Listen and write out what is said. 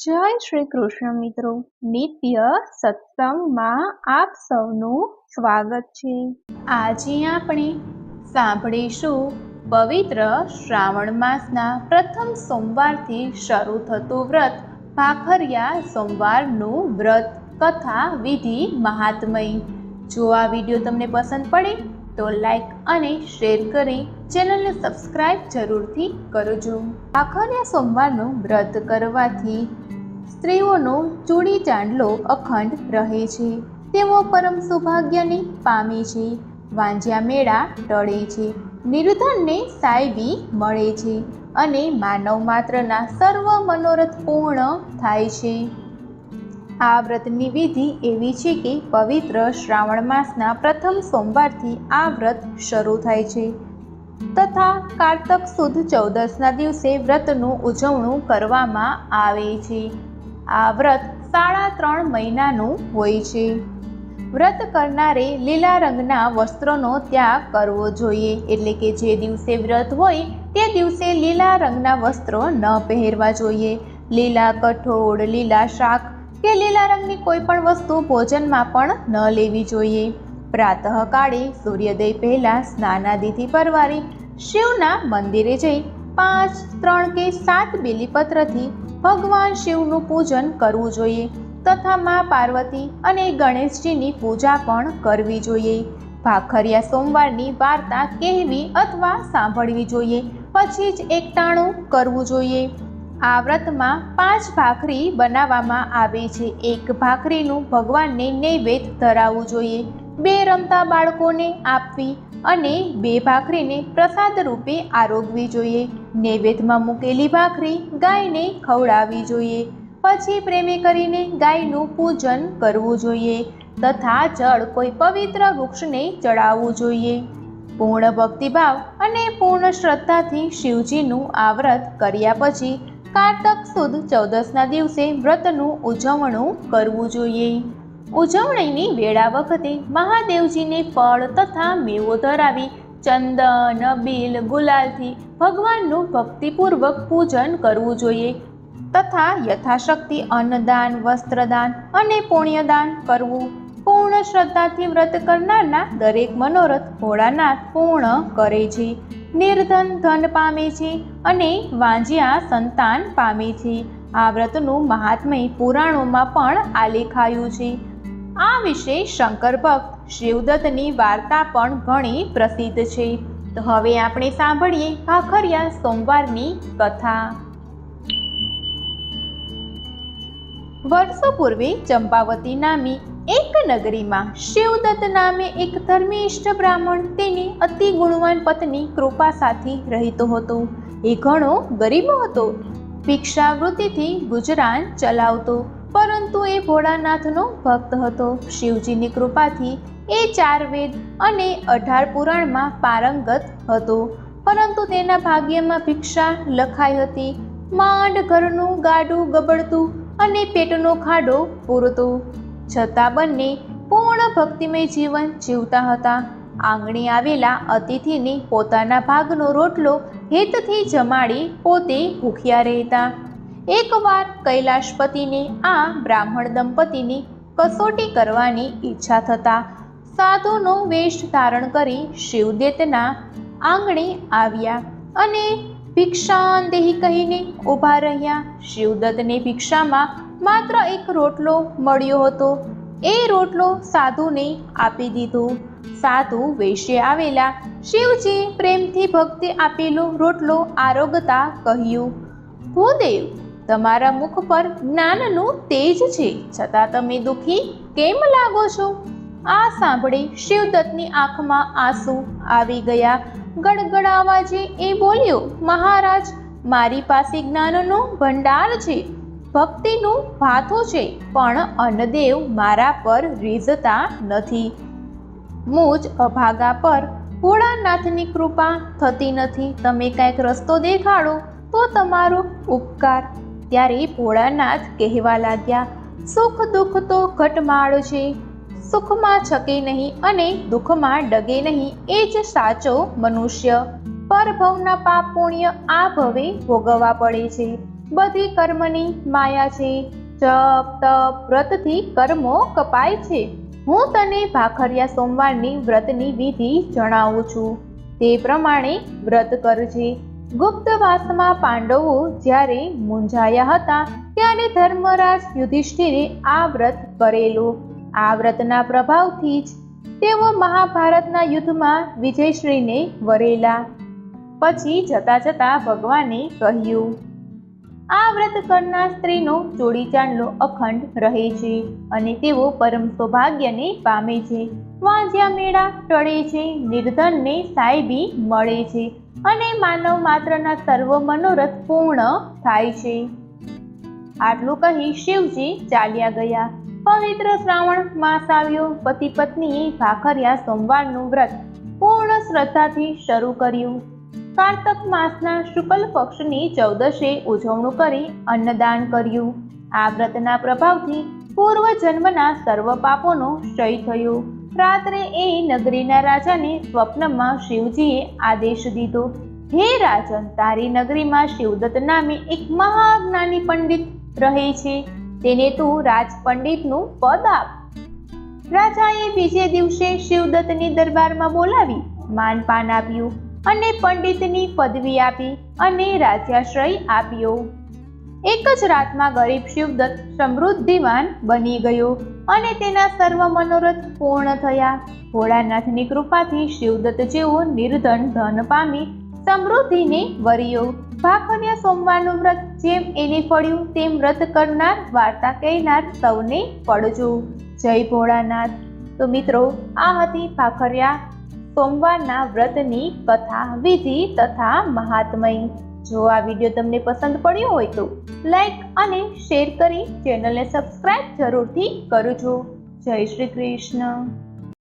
જય શ્રી કૃષ્ણ મિત્રો, નિત્ય સત્સંગમાં આપ સૌનું સ્વાગત છે। આજે આપણે સાંભળીશું પવિત્ર શ્રાવણ માસના પ્રથમ સોમવારથી શરૂ થતું વ્રત ભાખરિયા સોમવારનું વ્રત કથા વિધિ મહાત્મય। જો આ વિડીયો તમને પસંદ પડે તો લાઈક અને શેર કરી ચેનલને સબસ્ક્રાઇબ જરૂરથી કરજો। ભાખરિયા સોમવારનું વ્રત કરવાથી સ્ત્રીઓનો ચૂડી ચાંદલો અખંડ રહે છે, તેઓ પરમ સૌભાગ્યને પામે છે, વાંજ્યા મેળા ટળે છે, નિર્ધનને સાયબી મળે છે અને માનવ માત્રના સર્વ મનોરથ પૂર્ણ થાય છે। આ વ્રતની વિધિ એવી છે કે પવિત્ર શ્રાવણ માસના પ્રથમ સોમવારથી આ વ્રત શરૂ થાય છે તથા કારતક સુદ ચૌદસના દિવસે વ્રતનું ઉજવણું કરવામાં આવે છે। આ વ્રત 3.5 મહિનાનું હોય છે। વ્રત કરનારે લીલા રંગના વસ્ત્રોનો ત્યાગ કરવો જોઈએ, એટલે કે જે દિવસે વ્રત હોય તે દિવસે લીલા રંગના વસ્ત્રો ન પહેરવા જોઈએ। લીલા કઠોળ, લીલા શાક કે લીલા રંગની કોઈ પણ વસ્તુ ભોજનમાં પણ ન લેવી જોઈએ। પ્રાતઃકાળે સૂર્યોદય પહેલા સ્નાનાદિથી પરવારી શિવના મંદિરે જઈ 5, 3 કે 7 બેલીપત્રથી ભગવાન શિવનું પૂજન કરવું જોઈએ તથા મા પાર્વતી અને ગણેશજીની પૂજા પણ કરવી જોઈએ। ભાખરિયા સોમવારની વાર્તા કહેવી અથવા સાંભળવી જોઈએ, પછી જ એકટાણું કરવું જોઈએ। આ વ્રતમાં 5 ભાખરી બનાવવામાં આવે છે। એક ભાખરીનું ભગવાનને નૈવેદ્ય ધરાવવું જોઈએ, 2 રમતા બાળકોને આપવી અને 2 ભાખરીને પ્રસાદ રૂપે આરોગવી જોઈએ। નૈવેદ્યમાં મૂકેલી ભાખરી ગાયને ખવડાવવી જોઈએ, પછી પ્રેમે કરીને ગાયનું પૂજન કરવું જોઈએ તથા જળ કોઈ પવિત્ર વૃક્ષને ચડાવવું જોઈએ। પૂર્ણ ભક્તિભાવ અને પૂર્ણ શ્રદ્ધાથી શિવજીનું આ વ્રત કર્યા પછી કારતક સુદ ચૌદસના દિવસે વ્રતનું ઉજવણું કરવું જોઈએ। ઉજવણીની વેળા વખતે મહાદેવજીને ફળ તથા મેવો ધરાવી ચંદન, બીલ, ગુલાલથી ભગવાનનું ભક્તિપૂર્વક પૂજન કરવું જોઈએ તથા યથાશક્તિ અન્નદાન, વસ્ત્રદાન અને પુણ્યદાન કરવું। પૂર્ણ શ્રદ્ધાથી વ્રત કરનારના દરેક મનોરથ ભોળાનાથ પૂર્ણ કરે છે। નિર્ધન ધન પામે છે અને વાંજ્યા સંતાન પામે છે। આ વ્રતનું મહાત્મય પુરાણોમાં પણ આલેખાયું છે। આ વિશે શંકર ભક્ત શિવદત્તની વાર્તા પણ ઘણી પ્રસિદ્ધ છે। તો હવે આપણે સાંભળીએ ભાખરિયા સોમવારની કથા। વર્ષો પૂર્વે ચંપાવતી નામી એક નગરીમાં શિવદત્ત નામે એક ધર્મિષ્ઠ બ્રાહ્મણ તેની અતિ ગુણવાન પત્ની કૃપા સાથે રહેતો હતો। એ ઘણો ગરીબ હતો, ભિક્ષાવૃત્તિથી ગુજરાન ચલાવતો, પરંતુ એ ભોળાનાથનો ભક્ત હતો। શિવજીની કૃપાથી એ 4 વેદ અને 18 પુરાણમાં પારંગત હતો, પરંતુ તેના ભાગ્યમાં ભિક્ષા લખાઈ હતી। માંડ ઘરનું ગાડું ગબડતું અને પેટનો ખાડો પૂરતો, છતાં બંને પૂર્ણ ભક્તિમય જીવન જીવતા હતા। આંગણે આવેલા અતિથિને પોતાના ભાગનો રોટલો હેતથી જમાડી પોતે ભૂખ્યા રહેતા। એકવાર કૈલાશપતિને આ બ્રાહ્મણ દંપતીની કસોટી કરવાની ઈચ્છા થતાં સાધુનો વેશ ધારણ કરી શિવદત્તના આંગણે આવ્યા અને ભિક્ષાંદેહી કહીને ઊભા રહ્યા। શિવદત્તને ભિક્ષામાં માત્ર એક રોટલો મળ્યો હતો। એ રોટલો સાધુને આપી દીધો। સાધુ વેશે આવેલા શિવજી પ્રેમથી ભક્તિ આપેલો રોટલો આરોગતા કહ્યું, ભૂદેવ, તમારા મુખ પર જ્ઞાનનું તેજ છે, છતાં તમે દુઃખી કેમ લાગો છો? આ સાંભળી શિવદત્તની આંખમાં આંસુ આવી ગયા। ગડગડ અવાજે એ બોલ્યો, મહારાજ, મારી પાસે જ્ઞાનનો ભંડાર છે, ભક્તિનું ભાથું છે, પણ અન્નદેવ મારા પર રીઝતા નથી। મુજ અભાગા પર ભોળાનાથની કૃપા થતી નથી। તમે કંઈક રસ્તો દેખાડો તો તમારો ઉપકાર। ત્યારે ભોળાનાથ કહેવા લાગ્યા, સુખ દુઃખ તો ઘટમાળ છે, સુખમાં છકે નહીં અને દુઃખમાં ડગે નહીં, એ જ સાચો મનુષ્ય। પરભવના પાપ પુણ્ય આ ભવે ભોગવવા પડે છે। બધી કર્મની માયા છે. જપ તપ વ્રતથી કર્મો કપાય છે. હું તને ભાખરિયા સોમવારની વ્રતની વિધિ જણાવું છું, તે પ્રમાણે વ્રત કરજે. ગુપ્તવાસમાં પાંડવો જ્યારે મૂંઝાયા હતા ત્યારે ધર્મરાજ યુધિષ્ઠિરે આ વ્રત કરેલું. આ વ્રતના પ્રભાવથી જ તેઓ મહાભારતના યુદ્ધમાં વિજયશ્રીને વરેલા. પછી જતા જતા ભગવાને કહ્યું, આ વ્રત કરનાર સ્ત્રીનો જોડી ચાંદલો અખંડ રહે છે અને તેઓ પરમ સૌભાગ્યને પામે છે. વાંજ્યા મેળા ટળે છે, નિર્ધનને સાહેબી મળે છે અને માનવ માત્રના સર્વ મનોરથ પૂર્ણ થાય છે. આટલું કહી શિવજી ચાલ્યા ગયા. પવિત્ર શ્રાવણ માસ આવ્યો. પતિ પત્નીએ ભાખરિયા સોમવારનું વ્રત પૂર્ણ શ્રદ્ધાથી શરૂ કર્યું. કાર્તક માસના શુક્લ પક્ષની 14સે ઉજવણું કરી અન્નદાન કર્યું. આ વ્રતના પ્રભાવથી પૂર્વ જન્મના સર્વ પાપોનો ક્ષય થયો. રાત્રે એ નગરીના રાજાને સ્વપ્નમાં શિવજીએ આદેશ દીધો, હે રાજન, તારી નગરીમાં શિવદત્ત નામે એક મહાજ્ઞાની પંડિત રહે છે, તેને તું રાજ પંડિતનું પદ આપ. રાજાએ બીજે દિવસે શિવદત્તની દરબારમાં બોલાવી માનપાન આપ્યું અને પંડિતની પદવી આપી અને રાજ્યાશ્રય આપ્યો. એક જ રાતમાં ગરીબ શિવદત્ત સમૃદ્ધિવાન બની ગયો અને તેના સર્વ મનોરથ પૂર્ણ થયા. ભોળાનાથની કૃપાથી શિવદત્ત જેવો નિર્ધન ધન પામી સમૃદ્ધિને વર્યો. ભાખરિયા સોમવારનું વ્રત જેમ એને ફળ્યું તેમ વ્રત કરનાર, વાર્તા કહેનાર સૌને ફળજો. જય ભોળાનાથ. તો મિત્રો, આ હતી ભાખરિયા સોમવારના વ્રતની કથા, વિધિ તથા મહાત્મય. જો આ વિડીયો તમને પસંદ પડ્યો હોય તો લાઈક અને શેર કરી ચેનલને સબસ્ક્રાઇબ જરૂરથી કરજો. જય શ્રી કૃષ્ણ.